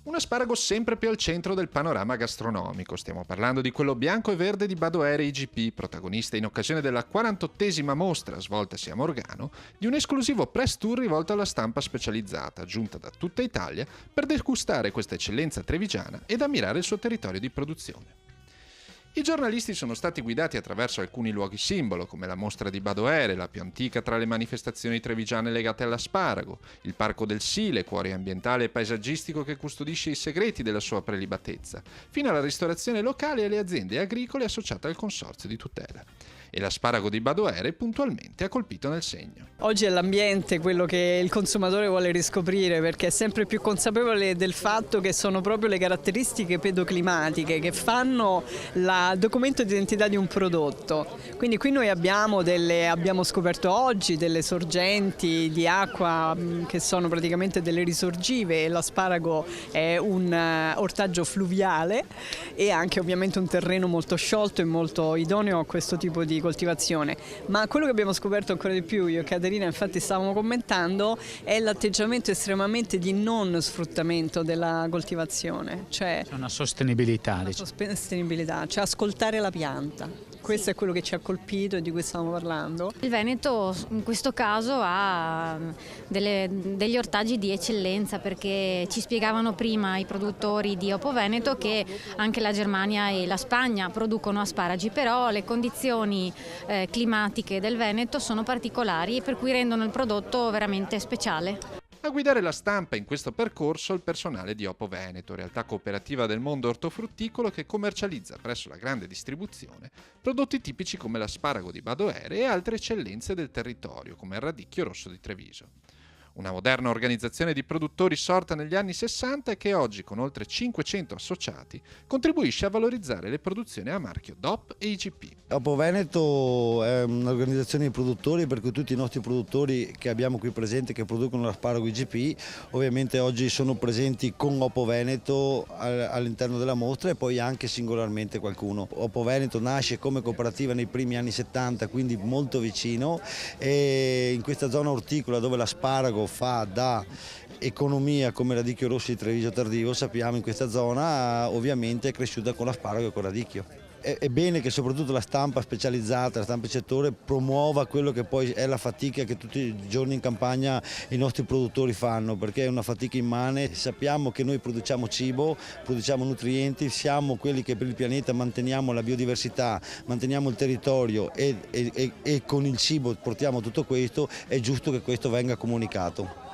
Un asparago sempre più al centro del panorama gastronomico. Stiamo parlando di quello bianco e verde di Badoère IGP, protagonista in occasione della 48esima mostra svoltasi a Morgano, di un esclusivo press tour rivolto alla stampa specializzata, giunta da tutta Italia, per degustare questa eccellenza trevigiana ed ammirare il suo territorio di produzione. I giornalisti sono stati guidati attraverso alcuni luoghi simbolo, come la mostra di Badoère, la più antica tra le manifestazioni trevigiane legate all'asparago, il Parco del Sile, cuore ambientale e paesaggistico che custodisce i segreti della sua prelibatezza, fino alla ristorazione locale e alle aziende agricole associate al consorzio di tutela. E l'asparago di Badoère puntualmente ha colpito nel segno. Oggi è l'ambiente quello che il consumatore vuole riscoprire, perché è sempre più consapevole del fatto che sono proprio le caratteristiche pedoclimatiche che fanno il documento di identità di un prodotto. Quindi qui noi abbiamo scoperto oggi delle sorgenti di acqua che sono praticamente delle risorgive, e l'asparago è un ortaggio fluviale e anche ovviamente un terreno molto sciolto e molto idoneo a questo tipo di coltivazione. Ma quello che abbiamo scoperto ancora di più, io e Caterina infatti stavamo commentando, è l'atteggiamento estremamente di non sfruttamento della coltivazione, cioè C'è una sostenibilità. sostenibilità, cioè ascoltare la pianta. Questo è quello che ci ha colpito e di cui stavamo parlando. Il Veneto in questo caso ha degli ortaggi di eccellenza, perché ci spiegavano prima i produttori di Oppo Veneto che anche la Germania e la Spagna producono asparagi, però le condizioni climatiche del Veneto sono particolari, per cui rendono il prodotto veramente speciale. A guidare la stampa in questo percorso il personale di Oppo Veneto, realtà cooperativa del mondo ortofrutticolo che commercializza presso la grande distribuzione prodotti tipici come l'asparago di Badoère e altre eccellenze del territorio come il radicchio rosso di Treviso. Una moderna organizzazione di produttori sorta negli anni 60 e che oggi, con oltre 500 associati, contribuisce a valorizzare le produzioni a marchio DOP e IGP. Oppo Veneto è un'organizzazione di produttori, per cui tutti i nostri produttori che abbiamo qui presenti che producono l'asparago IGP ovviamente oggi sono presenti con Oppo Veneto all'interno della mostra, e poi anche singolarmente qualcuno. Oppo Veneto nasce come cooperativa nei primi anni 70, quindi molto vicino, e in questa zona orticola dove l'asparago fa da economia come radicchio rosso di Treviso Tardivo, sappiamo in questa zona ovviamente è cresciuta con l'asparago e con il radicchio. È bene che soprattutto la stampa specializzata, la stampa di settore, promuova quello che poi è la fatica che tutti i giorni in campagna i nostri produttori fanno, perché è una fatica immane. Sappiamo che noi produciamo cibo, produciamo nutrienti, siamo quelli che per il pianeta manteniamo la biodiversità, manteniamo il territorio e con il cibo portiamo tutto questo, è giusto che questo venga comunicato.